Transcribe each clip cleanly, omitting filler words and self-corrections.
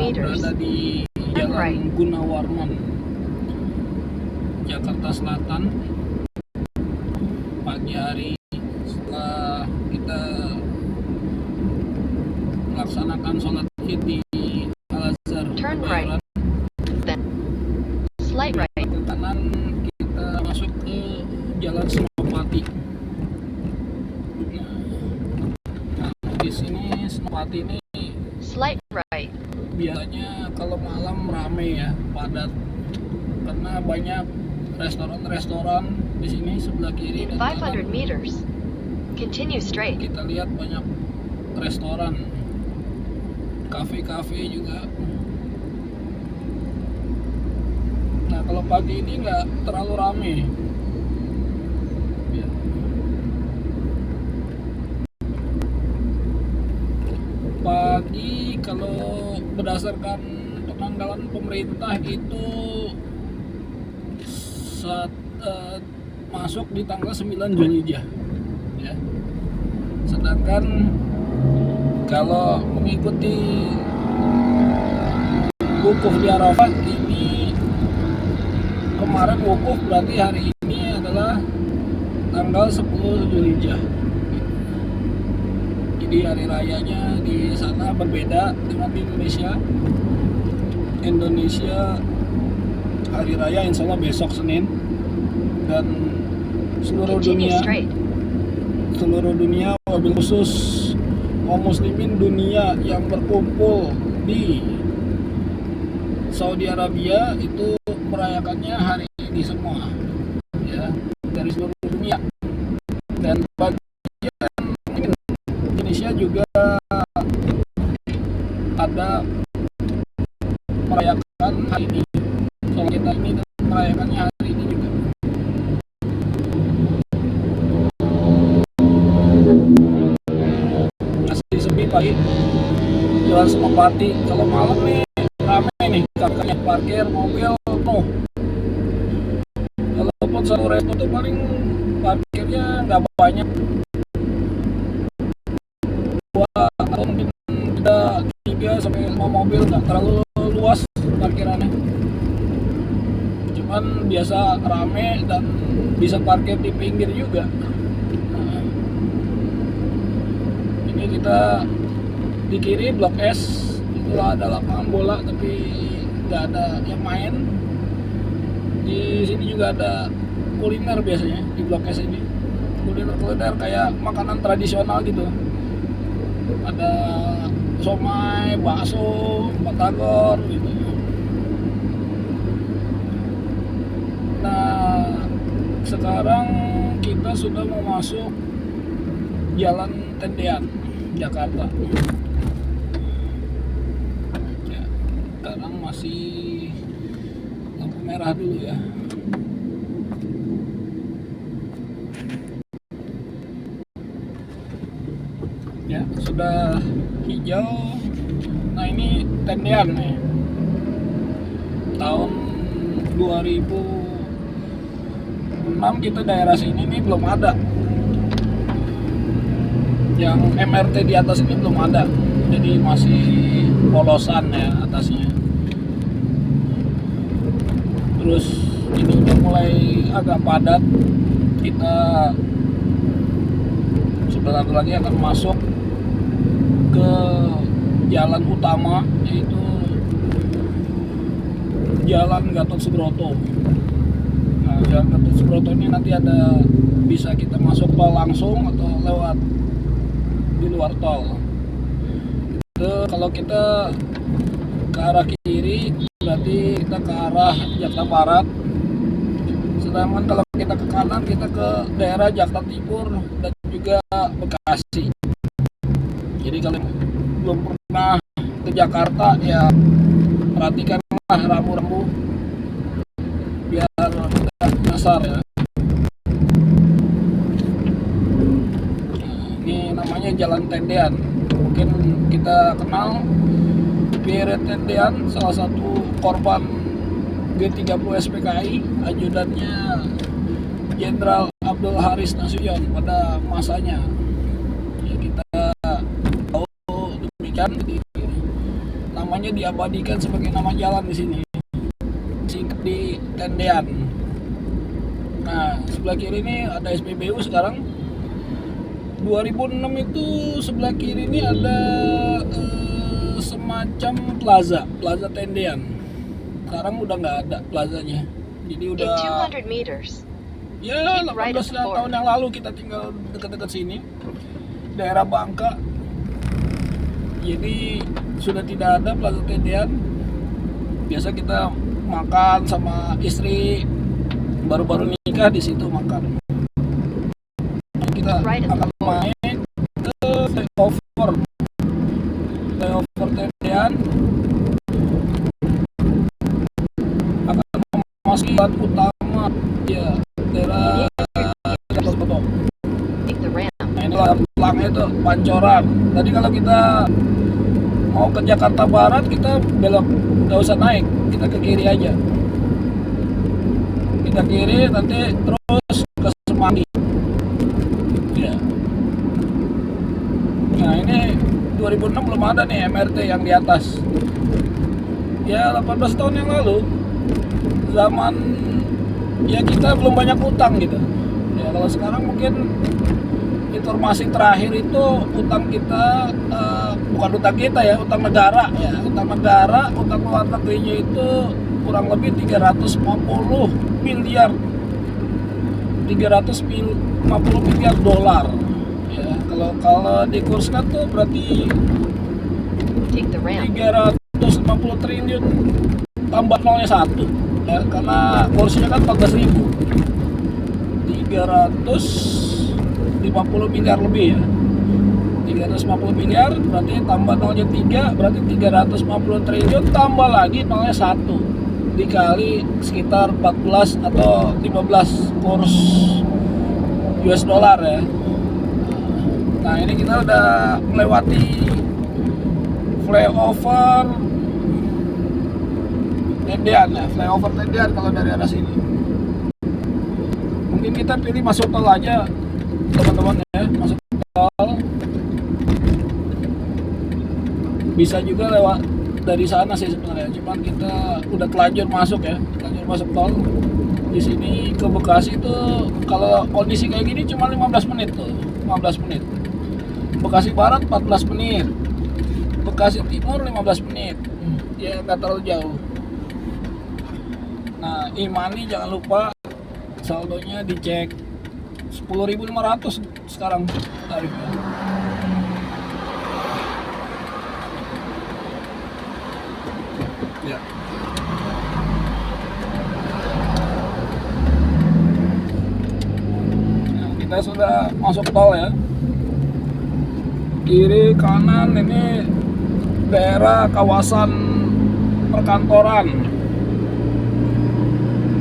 meters. berada di Turn Jalan right. Gunawarman, Jakarta Selatan. Pagi hari setelah kita melaksanakan sholat Id di Al-Azhar Turn right. Kebayoran, Then slight right. ke kanan kita masuk ke Jalan Senopati. Nah, di sini Senopati ini Slight right. biasanya kalau malam rame ya, padat, karena banyak restoran-restoran di sini sebelah kiri In dan 500 kanan. meters, continue straight. Kita lihat banyak restoran, kafe-kafe juga. Nah, kalau pagi ini nggak terlalu rame ya. Pagi kalau berdasarkan penanggalan pemerintah itu saat masuk di tanggal 9 Zulhijjah ya. Sedangkan kalau mengikuti wukuf di Arafah ini, kemarin wukuf berarti hari ini adalah tanggal 10 Zulhijjah. Jadi hari rayanya di sana berbeda dengan di Indonesia. Indonesia hari raya insya Allah besok Senin, dan seluruh Continue straight. dunia wabil khusus kaum muslimin dunia yang berkumpul di Saudi Arabia itu merayakannya hari ini semua ya, dari seluruh dunia. Dan bagian Indonesia juga ada merayakan hari ini. Kalau kita ini merayakannya hari ini juga. Masih sepi pagi Jalan Senopati. Kalau malam nih rame nih, kakaknya parkir mobil penuh. Walaupun satu resto tuh paling parkirnya nggak banyak, dua atau mungkin ada 3-5 mobil, nggak terlalu luas parkirannya. Cuman biasa rame dan bisa parkir di pinggir juga. Nah, ini kita di kiri Blok S itu ada lapangan bola tapi nggak ada yang main. Di sini juga ada kuliner biasanya di Blok S ini, kuliner kayak makanan tradisional gitu. Ada somai, bakso, batagor gitu. Nah, sekarang kita sudah mau masuk Jalan Tendean, Jakarta. Ya, sekarang masih lampu merah dulu ya. Ya, sudah hijau. Nah, ini Tendean nih. Tahun 2006 kita daerah sini nih belum ada. Yang MRT di atas ini belum ada. Jadi masih polosan ya atasnya. Terus ini udah mulai agak padat. Kita sebentar lagi akan masuk ke jalan utama, yaitu Jalan Gatot Subroto. Nah, Jalan Gatot Subroto ini nanti ada, bisa kita masuk tol langsung atau lewat di luar tol. Itu kalau kita ke arah kiri berarti kita ke arah Jakarta Barat. Sedangkan kalau kita ke kanan kita ke daerah Jakarta Timur dan juga Bekasi. Jadi kalau belum pernah ke Jakarta ya perhatikanlah rambu-rambu biar tidak nyasar ya. Ini namanya Jalan Tendean. Mungkin kita kenal Pierre Tendean, salah satu korban G30 SPKI, ajudannya Jenderal Abdul Haris Nasution pada masanya. Ya, kita tahu demikian. Nama namanya diabadikan sebagai nama jalan di sini, singkat di Tendean. Nah, sebelah kiri ini ada SPBU sekarang. 2006 itu sebelah kiri ini ada semacam plaza Tendean. Sekarang udah nggak ada plazanya. Jadi In udah 200 meters, ya keep right 18 at the fork. tahun yang lalu kita tinggal dekat-dekat sini, daerah Bangka. Jadi sudah tidak ada plaza Tendean. Biasa kita makan sama istri baru-baru nikah di situ makan. Kita Right at the akan main ke flyover Tendean, akan memasuki jalan utama ya daerah Gatot. take the ramp. Nah ini belakangnya itu Pancoran. Tadi kalau kita mau ke Jakarta Barat kita belok, nggak usah naik, kita ke kiri aja. Kita kiri nanti terus ke Semanggi. Ya. Nah ini 2006 belum ada nih MRT yang di atas. Ya 18 tahun yang lalu, zaman ya kita belum banyak utang gitu. Ya kalau sekarang mungkin informasi terakhir itu utang kita bukan utang kita ya, utang negara ya, utang luar negerinya itu kurang lebih 350 miliar dolar ya. Kalau dikurskan tuh berarti Take the ramp. 350 triliun tambah nolnya 1 ya, karena kursinya kan 14.000. 350 miliar lebih ya, 350 miliar berarti tambah nolnya 3, berarti 350 triliun tambah lagi nolnya 1 dikali sekitar 14 atau 15 kurs US dollar ya. Nah ini kita udah melewati flyover Tendean ya, flyover Tendean kalau dari arah sini. Mungkin kita pilih masuk tol aja teman-teman ya, masuk tol. Bisa juga lewat dari sana sih sebenarnya, cuman kita udah telanjur masuk ya, telanjur masuk tol. Di sini ke Bekasi tuh kalau kondisi kayak gini cuma 15 menit tuh, 15 menit. Bekasi Barat 14 menit, Bekasi Timur 15 menit, ya nggak terlalu jauh. Nah, e-money jangan lupa saldonya dicek 10.500 sekarang tarifnya. Ya. Nah, kita sudah masuk tol ya. Kiri kanan ini daerah kawasan perkantoran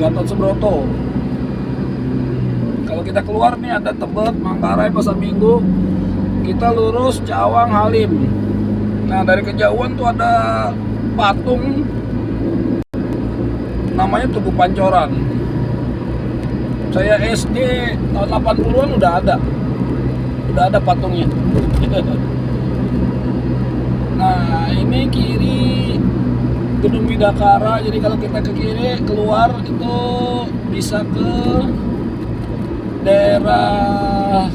Gatot Subroto. Kalau kita keluar nih ada Tebet, Manggarai, Pasar Minggu, kita lurus Cawang, Halim. Nah dari kejauhan tuh ada patung namanya Tugu Pancoran. Saya SD tahun 80-an udah ada patungnya. Nah ini kiri Gedung Bidakara, jadi kalau kita ke kiri keluar itu bisa ke daerah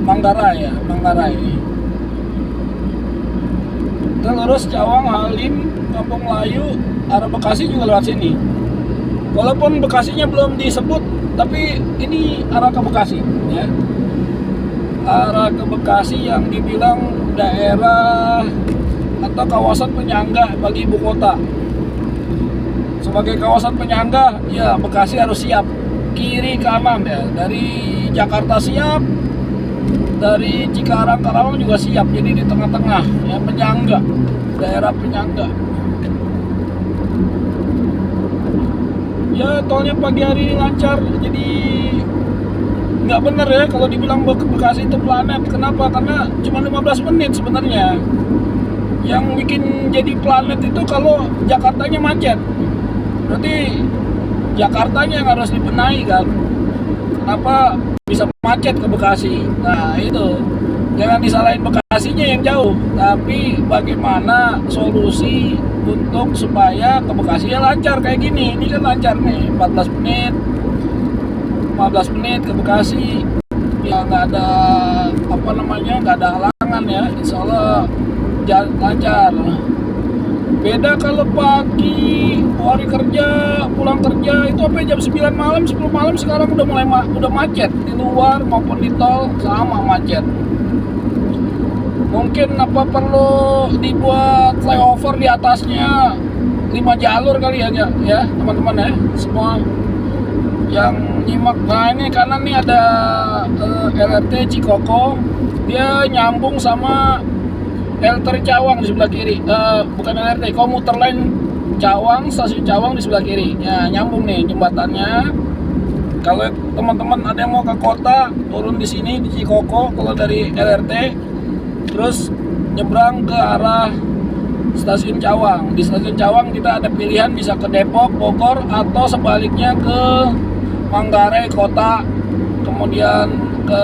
Manggarai ya, Manggarai. Kita lurus Cawang, Halim, Kampung Melayu, arah Bekasi juga lewat sini. Walaupun Bekasinya belum disebut, tapi ini arah ke Bekasi ya. Arah ke Bekasi yang dibilang daerah atau kawasan penyangga bagi ibu kota. Sebagai kawasan penyangga, ya Bekasi harus siap kiri kanan ya. Dari Jakarta siap, dari Cikarang Karawang juga siap. Jadi di tengah-tengah ya, penyangga, daerah penyangga. Ya tolnya pagi hari ini lancar, jadi nggak bener ya kalau dibilang Bekasi itu planet. Kenapa? Karena cuma 15 menit sebenarnya. Yang bikin jadi planet itu kalau Jakartanya macet. Berarti Jakartanya yang harus dibenahi kan. Kenapa bisa macet ke Bekasi? Nah itu, jangan disalahin Bekasi. Bekasinya yang jauh, tapi bagaimana solusi untuk supaya ke Bekasi ya lancar kayak gini. Ini kan lancar nih, 14 menit 15 menit ke Bekasi ya, nggak ada nggak ada halangan ya, insya Allah lancar. Beda kalau pagi hari kerja, pulang kerja itu sampai jam 9 malam 10 malam sekarang udah mulai udah macet di luar maupun di tol, sama macet. Mungkin perlu dibuat flyover di atasnya 5 jalur kali ya teman-teman ya, semua yang nyimak. Nah ini kanan nih ada LRT Cikoko, dia nyambung sama LRT Cawang di sebelah kiri, bukan LRT, komuter lain Cawang, stasiun Cawang di sebelah kiri ya, nyambung nih jembatannya. Kalau teman-teman ada yang mau ke kota, turun di sini di Cikoko kalau dari LRT, terus nyebrang ke arah stasiun Cawang. Di stasiun Cawang kita ada pilihan bisa ke Depok, Bogor, atau sebaliknya ke Manggarai kota, kemudian ke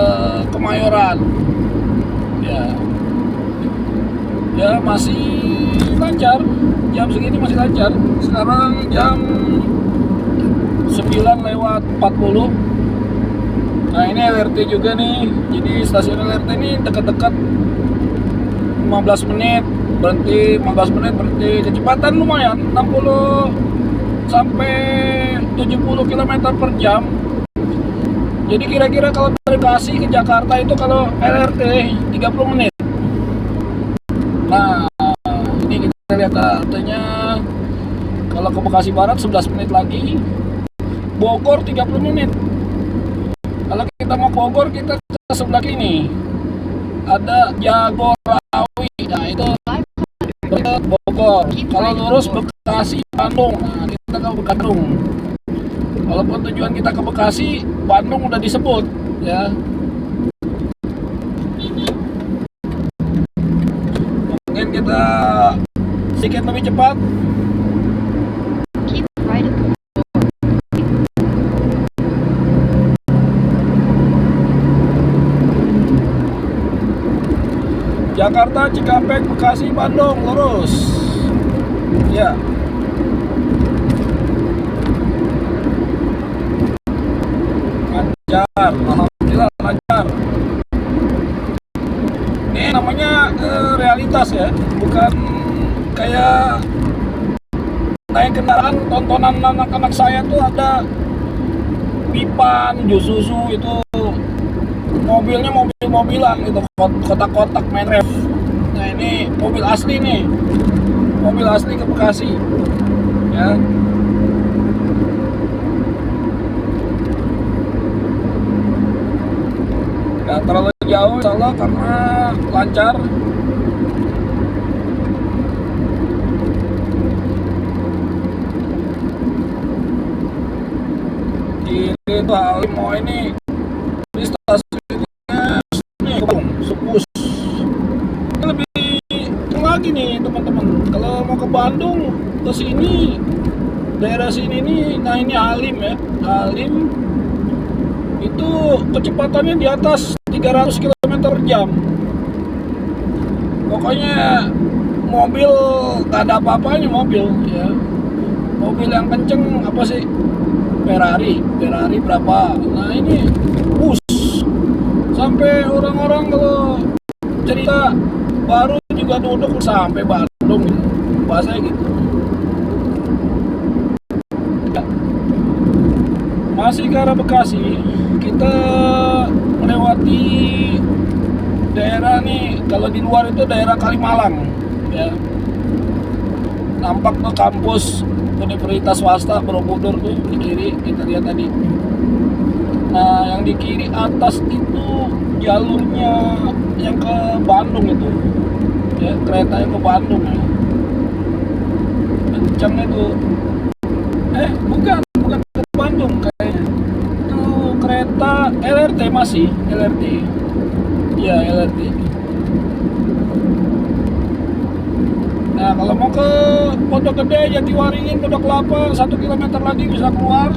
Kemayoran. Ya masih lancar, jam segini masih lancar. Sekarang jam 9:40. Nah ini LRT juga nih, jadi stasiun LRT ini dekat-dekat 15 menit berhenti, 15 menit berhenti. Kecepatan lumayan, 60 sampai 70 km per jam. Jadi kira-kira kalau dari Bekasi ke Jakarta itu kalau LRT 30 menit. Nah ini kita lihat artinya, kalau ke Bekasi Barat 11 menit lagi, Bogor 30 menit. Kalau kita mau Bogor, kita ke sebelah kini ada Jagorawi, nah itu Bogor. Kalau lurus Bekasi Bandung, nah kita ke Bandung. Walaupun tujuan kita ke Bekasi, Bandung udah disebut ya. Mungkin kita sedikit lebih cepat. Keep right at the Jakarta, Cikampek, Bekasi, Bandung, lurus. Ya. Lancar, alhamdulillah lancar. Ini namanya realitas ya, bukan kayak naik kendaraan tontonan anak-anak saya tuh ada Pipan, Jususu itu mobilnya mobil-mobilan gitu, kotak-kotak main ref. Nah ini mobil asli nih, mobil asli ke Bekasi ya. Gak terlalu jauh insya Allah karena lancar. Ini tuh Halim mau ini stasiunnya nih, Supus. Ini lebih lagi nih teman-teman. Kalau mau ke Bandung ke sini, daerah sini nih, nah ini Halim ya, Halim itu kecepatannya di atas 300 km per jam. Pokoknya mobil gak ada apa-apanya mobil ya. Mobil yang kenceng apa sih? Ferrari berapa? Nah ini bus. Sampai orang-orang kalau cerita baru juga duduk sampai Bandung gitu. Bahasanya gitu. Masih ke arah Bekasi, kita melewati daerah nih, kalau di luar itu daerah Kalimalang ya. Nampak tuh kampus Universitas Swasta Borobudur tuh di kiri, kita lihat tadi. Nah yang di kiri atas itu jalurnya yang ke Bandung itu ya, kereta yang ke Bandung ya. Kencang itu. Bukan ke Bandung kayaknya. Itu kereta LRT, masih LRT. Iya LRT. Nah kalau mau ke Pondok Gede, Jatiwaringin, Pondok Kelapa 1 km lagi bisa keluar.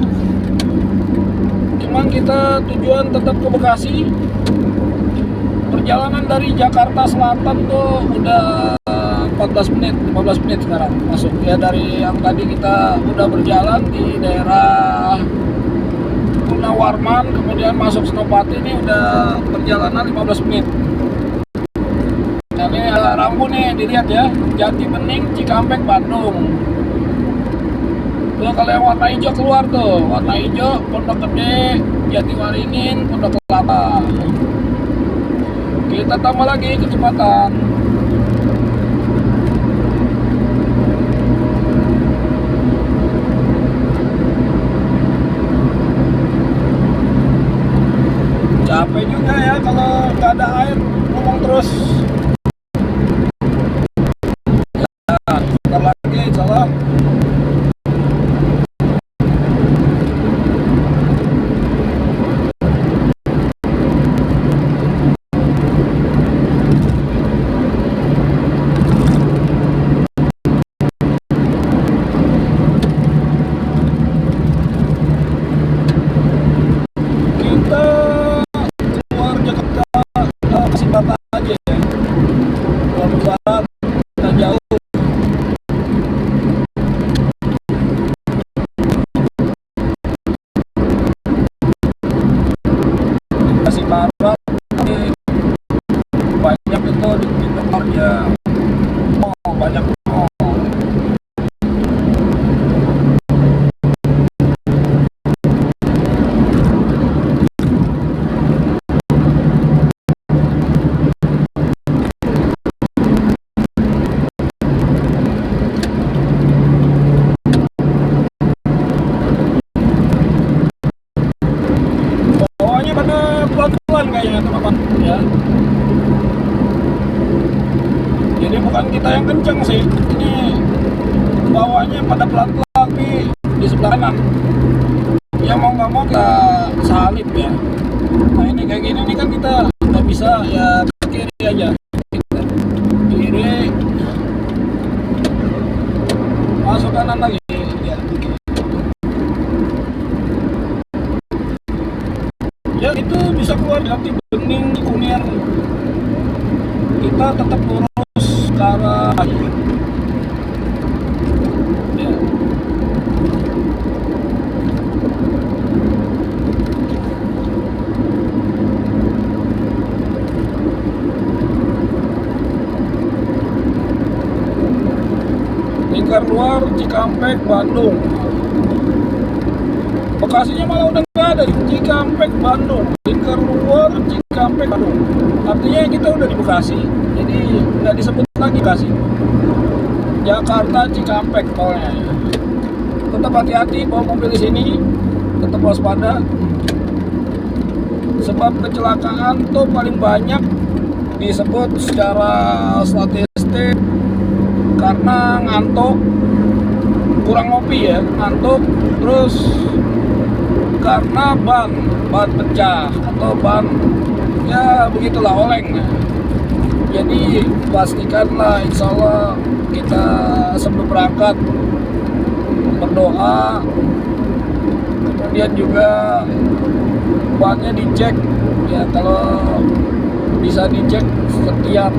Cuman kita tujuan tetap ke Bekasi. Perjalanan dari Jakarta Selatan tuh udah 14 menit, 15 menit sekarang masuk. Ya dari yang tadi kita udah berjalan di daerah Gunawarman, kemudian masuk Senopati, ini udah perjalanan 15 menit. Nah, ini ada rambu nih, dilihat ya, Jati Bening, Cikampek, Bandung. Tuh kalau yang warna hijau keluar tuh, warna hijau Pondok Gede, Jatiwaringin, Pondok Kelapa. Kita tambah lagi kecepatan. Capek juga ya kalau nggak ada air ngomong terus. Ya, bentar lagi salah. Barat aja ya, kalau barat nggak jauh. Kasih barat ini banyak itu di tempatnya, oh banyak. Pelan-pelan kayaknya teman-teman ya. Jadi bukan kita yang kenceng sih, ini bawahnya pada pelan-pelan di sebelah kanan. Ya mau nggak mau kita salip ya. Nah ini kayak gini nih kan kita nggak bisa ya ke kiri aja. Kiri, masuk kanan lagi ya. Ya itu bisa keluar Jati Bening, Kunir. Kita tetap lurus ke arah ya. Lingkar luar Cikampek, Bandung. Bekasinya malah udah nggak ada di Cikampek, Bandung. Lingkar luar Cikampek, Bandung. Artinya kita udah di Bekasi, jadi nggak disebut lagi Bekasi. Jakarta Cikampek tolnya. Tetap hati-hati bawa mobil di sini, tetap waspada. Sebab kecelakaan tuh paling banyak disebut secara statistik karena ngantuk, kurang ngopi ya, ngantuk, terus karena ban pecah atau ban ya begitulah oleng. Jadi pastikanlah, insya Allah kita sebelum berangkat berdoa, kemudian juga bannya dicek ya, kalau bisa dicek setiap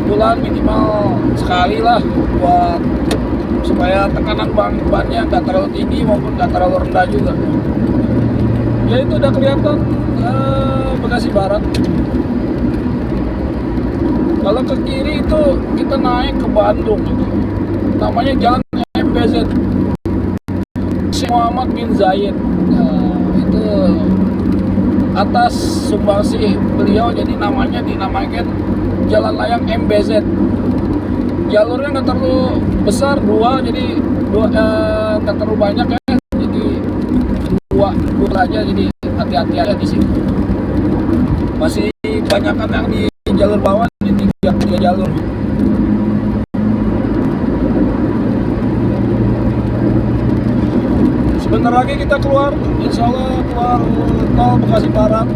bulan minimal sekali lah, buat supaya tekanan bannya nggak terlalu tinggi maupun nggak terlalu rendah juga. Ya itu udah kelihatan Bekasi Barat. Kalau ke kiri itu kita naik ke Bandung gitu. Namanya Jalan MBZ, Syekh Muhammad bin Zayed. Itu atas sumbangsih beliau, jadi namanya dinamakan Jalan Layang MBZ. Jalurnya nggak terlalu besar, jadi nggak terlalu banyak ya, jadi dua aja, jadi hati-hati aja di sini. Masih banyak kan yang di jalur bawah, ini tiga jalur. Sebentar lagi kita keluar, insya Allah keluar tol Bekasi Barat.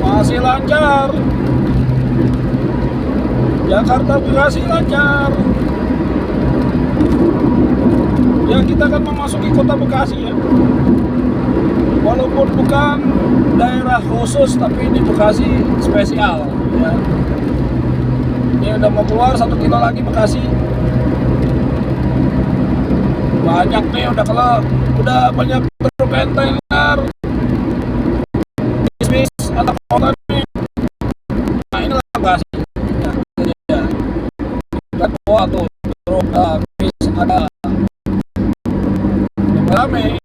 Masih lancar. Jakarta Bekasi lancar. Ya kita akan memasuki kota Bekasi ya. Walaupun bukan daerah daerah khusus, tapi di Bekasi spesial ya. Ini udah mau keluar 1 kilo lagi Bekasi. Banyak nih udah banyak truk kontainer bis atau kota nih. Nah ini lah Bekasi ya, jadi ya kan bawa tuh truk bis ada rame.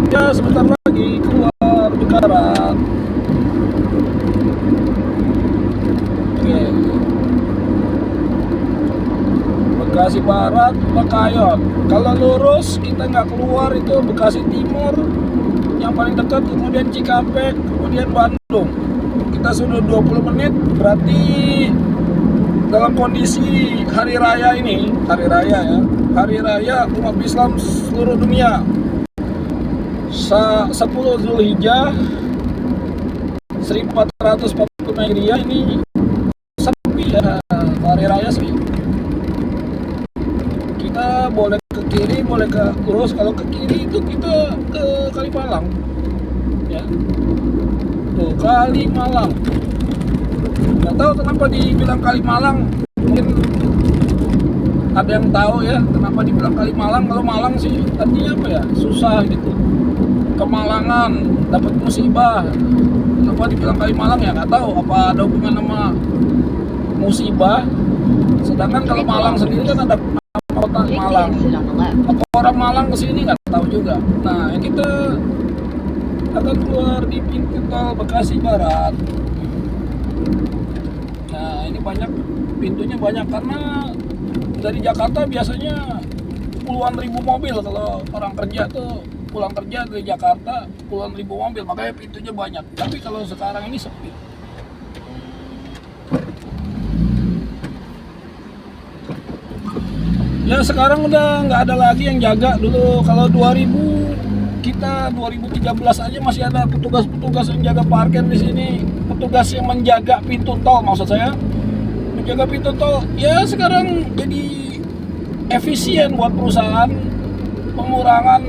Ya sebentar lagi keluar Bekarat. Oke. Bekasi Barat, Bekayot. Kalau lurus kita nggak keluar itu Bekasi Timur yang paling dekat, kemudian Cikampek, kemudian Bandung. Kita sudah 20 menit, berarti dalam kondisi hari raya ini, hari raya umat Islam seluruh dunia. 10 Zulhijjah 1440 Hijriah ini sepi ya, hari raya sepi. Kita boleh ke kiri, boleh ke lurus. Kalau ke kiri itu kita ke Kalimalang ya. Tuh Kalimalang. Nggak tahu kenapa dibilang Kalimalang. Mungkin ada yang tahu ya kenapa dibilang Kalimalang. Kalau Malang sih artinya apa ya? Susah gitu. Kemalangan, dapat musibah. Kenapa dibilang Kalimalang ya nggak tahu. Apa ada hubungan sama musibah? Sedangkan kalau Malang sendiri kan ada kota Take the Malang. exit on the left. Apa orang Malang kesini nggak tahu juga. Nah kita akan keluar di pintu tol Bekasi Barat. Nah ini pintunya banyak karena dari Jakarta biasanya puluhan ribu mobil. Kalau orang kerja tuh pulang kerja dari Jakarta puluhan ribu mobil, makanya pintunya banyak. Tapi kalau sekarang ini sepi. Ya sekarang udah nggak ada lagi yang jaga. Dulu kalau 2013 aja masih ada petugas-petugas yang jaga parkir di sini, petugas yang menjaga pintu tol, maksud saya menjaga pintu tol. Ya sekarang jadi efisien buat perusahaan, pengurangan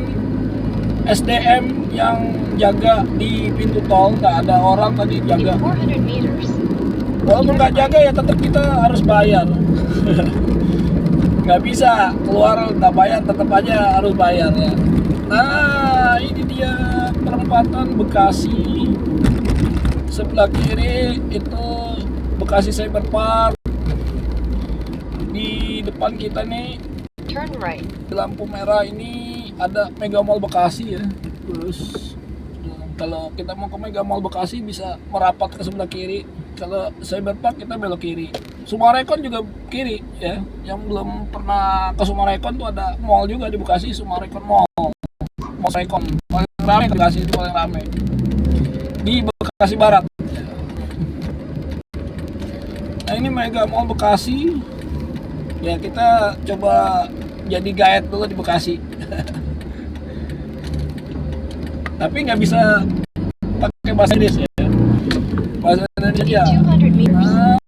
SDM yang jaga di pintu tol, nggak ada orang tadi In jaga. 400 meters, Walaupun nggak jaga ya tetap kita harus bayar. Nggak bisa keluar nggak bayar, tetap aja harus bayar ya. Nah ini dia perempatan Bekasi. Sebelah kiri itu Bekasi Cyber Park. Di depan kita nih turn right. di lampu merah ini ada Mega Mall Bekasi ya. Terus kalau kita mau ke Mega Mall Bekasi bisa merapat ke sebelah kiri. Kalau Cyber Park kita belok kiri. Sumarekon juga kiri ya. Yang belum pernah ke Sumarekon tuh ada mall juga di Bekasi, Sumarekon Mall. Mall Sumarekon paling ramai di Bekasi, itu paling ramai di Bekasi Barat. Nah ini Mega Mall Bekasi. Ya kita coba jadi guide dulu di Bekasi. Tapi nggak bisa pakai bahasa Inggris ya. Bahasa Indonesia. In 200 meters, Nah,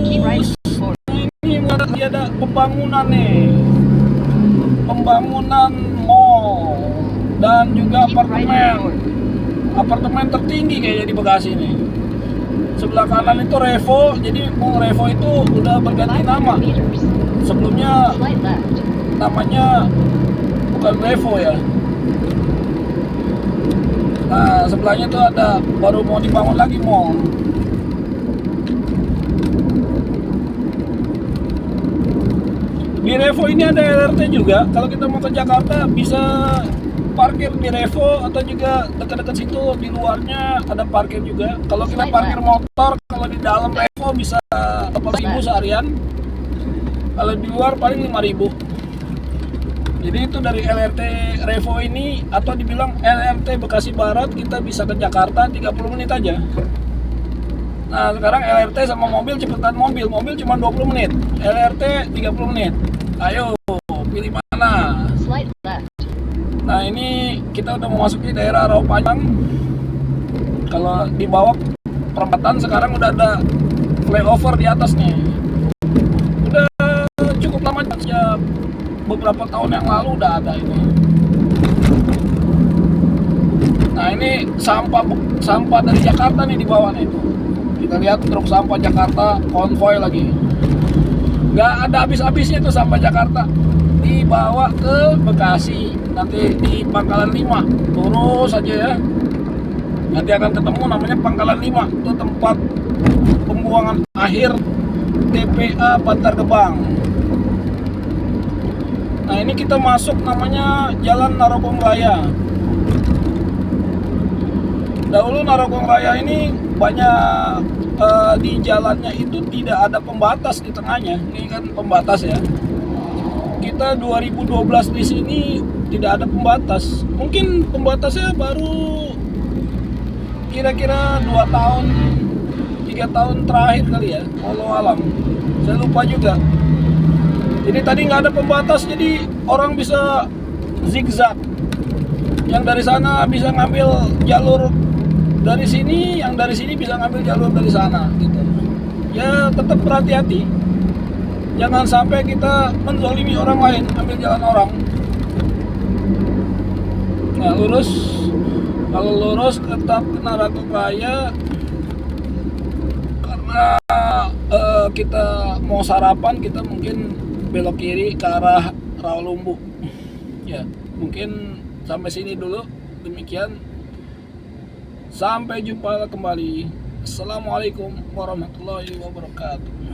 keep right lurus. forward. Ini ada pembangunan nih. Pembangunan mall dan juga Keep right apartemen. forward. Apartemen tertinggi kayaknya di Bekasi nih. Sebelah kanan itu Revo. Jadi Mall Revo itu udah berganti 500 nama. meters, Sebelumnya slight left. namanya bukan Revo ya. Nah sebelahnya tuh ada baru mau dibangun lagi mall. Di Revo ini ada LRT juga. Kalau kita mau ke Jakarta bisa parkir di Revo atau juga dekat-dekat situ di luarnya ada parkir juga. Kalau kita parkir motor, kalau di dalam Revo bisa 4.000 seharian. Kalau di luar paling 5.000. Jadi itu dari LRT Revo ini atau dibilang LRT Bekasi Barat kita bisa ke Jakarta 30 menit aja. Nah sekarang LRT sama mobil cepetan mobil cuma 20 menit, LRT 30 menit. Ayo pilih mana? Slight left. Nah ini kita udah memasuki daerah Rawapanjang. Kalau di bawah perempatan sekarang udah ada flyover di atas nih. Udah cukup lama sejak beberapa tahun yang lalu udah ada ini. Nah ini sampah dari Jakarta nih di bawah nih itu. Kita lihat truk sampah Jakarta konvoy lagi. Nggak ada habis-habisnya itu sampah Jakarta. Dibawa ke Bekasi, nanti di Pangkalan 5 lurus aja ya, nanti akan ketemu namanya Pangkalan 5, itu tempat pembuangan akhir TPA Bantar Gebang. Nah ini kita masuk namanya Jalan Narogong Raya. Dahulu Narogong Raya ini banyak di jalannya itu tidak ada pembatas di tengahnya, ini kan pembatas ya. Kita 2012 di sini tidak ada pembatas. Mungkin pembatasnya baru kira-kira 2 tahun, 3 tahun terakhir kali ya. Wallahu alam. Saya lupa juga. Jadi tadi nggak ada pembatas, jadi orang bisa zigzag. Yang dari sana bisa ngambil jalur dari sini, yang dari sini bisa ngambil jalur dari sana gitu. Ya tetap berhati-hati. Jangan sampai kita menzalimi orang lain, ambil jalan orang. Nah lurus, kalau lurus tetap ke Narogong Raya. Karena kita mau sarapan, kita mungkin belok kiri ke arah Rawalumbu. Ya mungkin sampai sini dulu. Demikian, sampai jumpa kembali. Assalamualaikum warahmatullahi wabarakatuh.